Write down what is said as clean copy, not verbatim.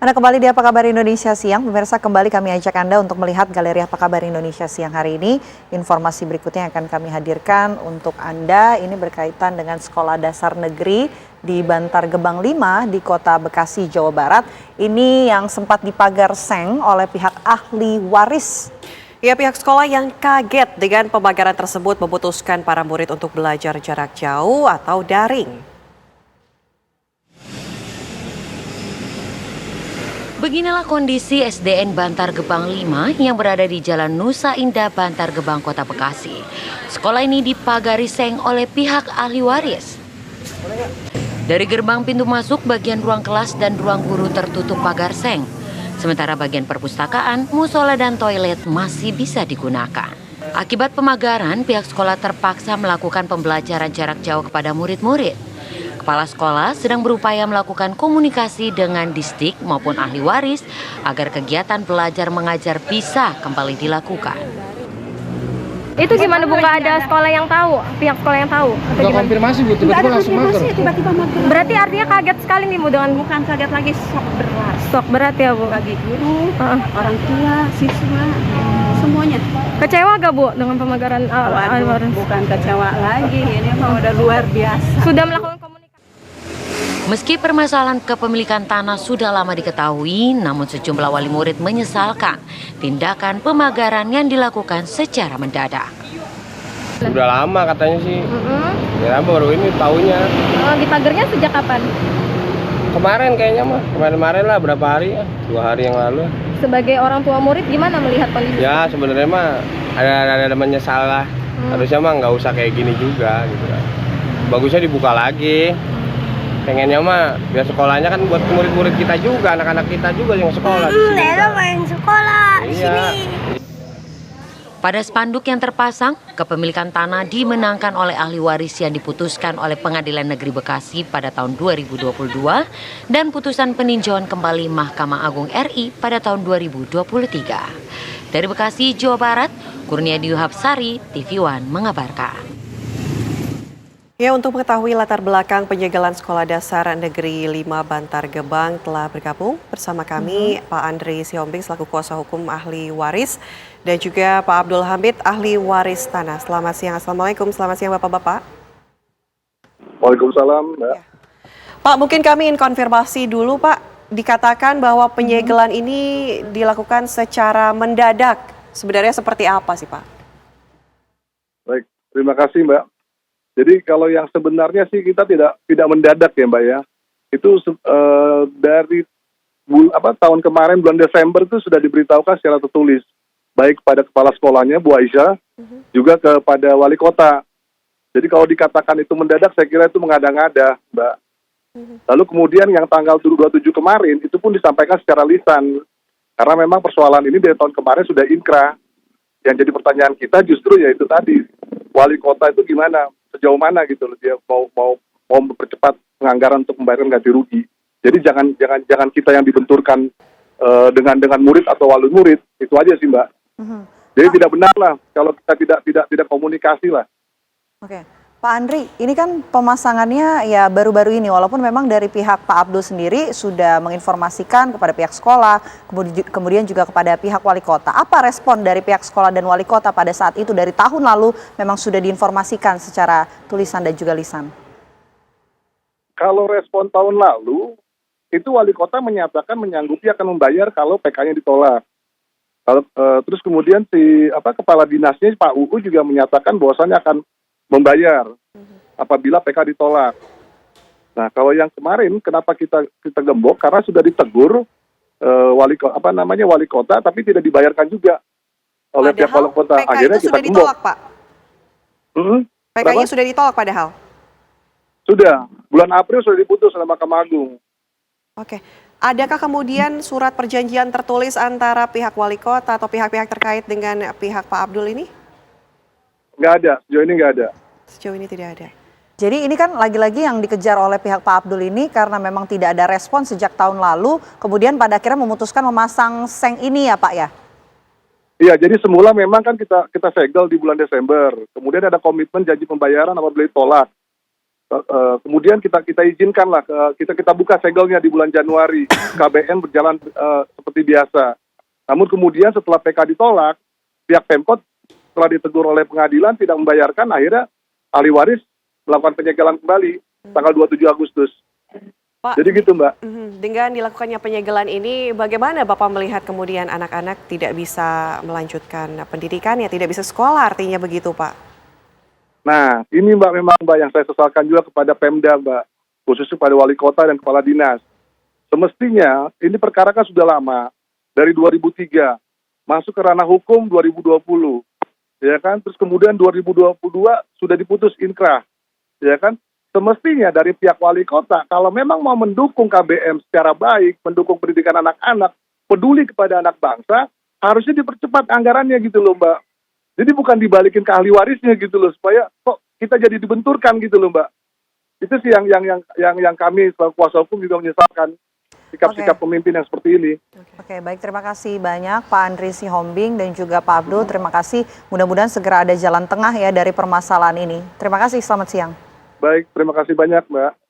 Anda kembali di Apa Kabar Indonesia Siang. Pemirsa, kembali kami ajak Anda untuk melihat galeri Apa Kabar Indonesia Siang hari ini. Informasi berikutnya yang akan kami hadirkan untuk Anda ini berkaitan dengan Sekolah Dasar Negeri di Bantar Gebang 5 di Kota Bekasi, Jawa Barat. Ini yang sempat dipagar seng oleh pihak ahli waris. Ya, pihak sekolah yang kaget dengan pemagaran tersebut memutuskan para murid untuk belajar jarak jauh atau daring. Beginilah kondisi SDN Bantar Gebang 5 yang berada di Jalan Nusa Indah, Bantar Gebang, Kota Bekasi. Sekolah ini dipagari seng oleh pihak ahli waris. Dari gerbang pintu masuk, bagian ruang kelas dan ruang guru tertutup pagar seng. Sementara bagian perpustakaan, musola dan toilet masih bisa digunakan. Akibat pemagaran, pihak sekolah terpaksa melakukan pembelajaran jarak jauh kepada murid-murid. Kepala sekolah sedang berupaya melakukan komunikasi dengan distrik maupun ahli waris agar kegiatan belajar mengajar bisa kembali dilakukan. Itu gimana Bu, nggak ada sekolah yang tahu, pihak sekolah yang tahu? Nggak konfirmasi Bu, tiba-tiba langsung mager. Tiba-tiba mager. Berarti artinya kaget sekali nih Bu dengan Bukan kaget lagi, shock berat. stok berat ya Bu? Bagi guru, orang tua, siswa, semuanya. Kecewa gak Bu dengan pemagaran ahli waris? Bukan kecewa lagi, ini mah udah luar biasa. Sudah melakukan komunikasi? Meski permasalahan kepemilikan tanah sudah lama diketahui, namun sejumlah wali murid menyesalkan tindakan pemagaran yang dilakukan secara mendadak. Udah lama katanya sih, ya baru ini taunya. Dipagernya sejak kapan? Kemarin kayaknya mah, kemarin lah berapa hari ya, 2 hari yang lalu. Sebagai orang tua murid gimana melihat kondisi? Ya sebenarnya mah ada menyesal lah, harusnya mah nggak usah kayak gini juga gitu kan. Bagusnya dibuka lagi. Pengennya mah biar sekolahnya kan buat murid-murid kita juga, anak-anak kita juga yang sekolah di sini. main sekolah di sini. Pada spanduk yang terpasang, kepemilikan tanah dimenangkan oleh ahli waris yang diputuskan oleh Pengadilan Negeri Bekasi pada tahun 2022 dan putusan peninjauan kembali Mahkamah Agung RI pada tahun 2023. Dari Bekasi, Jawa Barat, Kurniadi Hapsari, TV One mengabarkan. Ya, untuk mengetahui latar belakang penyegelan Sekolah Dasar Negeri 5 Bantar Gebang telah bergabung bersama kami Pak Andri Siombing selaku kuasa hukum ahli waris dan juga Pak Abdul Hamid ahli waris tanah. Selamat siang, Assalamualaikum, selamat siang Bapak-Bapak. Waalaikumsalam. Ya. Pak, mungkin kami ingin konfirmasi dulu Pak, dikatakan bahwa penyegelan ini dilakukan secara mendadak. Sebenarnya seperti apa sih Pak? Baik, terima kasih Mbak. Jadi kalau yang sebenarnya sih kita tidak mendadak ya Mbak ya. Itu dari tahun kemarin bulan Desember itu sudah diberitahukan secara tertulis. Baik kepada kepala sekolahnya Bu Aisyah, juga kepada wali kota. Jadi kalau dikatakan itu mendadak saya kira itu mengada-ngada Mbak. Lalu kemudian yang tanggal 27 kemarin itu pun disampaikan secara lisan. Karena memang persoalan ini dari tahun kemarin sudah inkrah. Yang jadi pertanyaan kita justru yaitu tadi, wali kota itu gimana? Sejauh mana gitu loh dia mau mempercepat penganggaran untuk membayar ganti rugi. Jadi jangan kita yang dibenturkan dengan murid atau wali murid, itu aja sih Mbak. Jadi tidak benar lah kalau kita tidak komunikasi lah. Oke. Pak Andri, ini kan pemasangannya ya baru-baru ini, walaupun memang dari pihak Pak Abdul sendiri sudah menginformasikan kepada pihak sekolah, kemudian juga kepada pihak wali kota. Apa respon dari pihak sekolah dan wali kota pada saat itu dari tahun lalu memang sudah diinformasikan secara tulisan dan juga lisan? Kalau respon tahun lalu, itu wali kota menyatakan menyanggupi akan membayar kalau PK-nya ditolak. Terus kemudian kepala dinasnya Pak UU juga menyatakan bahwasannya akan membayar apabila PK ditolak. Nah, kalau yang kemarin kenapa kita gembok karena sudah ditegur wali kota tapi tidak dibayarkan juga oleh pihak wali kota. PK Akhirnya itu kita sudah gembok. ditolak, Pak. PK-nya sudah ditolak padahal. Sudah, bulan April sudah diputus oleh Mahkamah Agung. Oke. Adakah kemudian surat perjanjian tertulis antara pihak wali kota atau pihak-pihak terkait dengan pihak Pak Abdul ini? Nggak ada, sejauh ini nggak ada. Sejauh ini tidak ada. Jadi ini kan lagi-lagi yang dikejar oleh pihak Pak Abdul ini karena memang tidak ada respon sejak tahun lalu, kemudian pada akhirnya memutuskan memasang seng ini ya Pak ya? Iya, jadi semula memang kan kita segel di bulan Desember, kemudian ada komitmen janji pembayaran apabila ditolak. Kemudian kita izinkanlah, kita buka segelnya di bulan Januari, KBM berjalan seperti biasa. Namun kemudian setelah PK ditolak, pihak Pemkot setelah ditegur oleh pengadilan tidak membayarkan, akhirnya ahli waris melakukan penyegelan kembali tanggal 27 Agustus. Pak, Jadi gitu, Mbak. dengan dilakukannya penyegelan ini, bagaimana Bapak melihat kemudian anak-anak tidak bisa melanjutkan pendidikannya, tidak bisa sekolah, artinya begitu, Pak? Nah, ini Mbak, memang Mbak yang saya sesalkan juga kepada Pemda, Mbak, khususnya pada wali kota dan kepala dinas. Semestinya ini perkara kan sudah lama, dari 2003, masuk ke ranah hukum 2020, ya kan? Terus kemudian 2022 sudah diputus inkrah, ya kan? Semestinya dari pihak wali kota, kalau memang mau mendukung KBM secara baik, mendukung pendidikan anak-anak, peduli kepada anak bangsa, harusnya dipercepat anggarannya gitu loh, Mbak. Jadi bukan dibalikin ke ahli warisnya gitu loh, supaya kok kita jadi dibenturkan gitu loh, Mbak. Itu sih yang kami selaku kuasa hukum juga menyesalkan sikap-sikap pemimpin yang seperti ini. Oke, baik, terima kasih banyak Pak Andri Sihombing dan juga Pak Abdul. Terima kasih. Mudah-mudahan segera ada jalan tengah ya dari permasalahan ini. Terima kasih, selamat siang. Baik, terima kasih banyak, Mbak.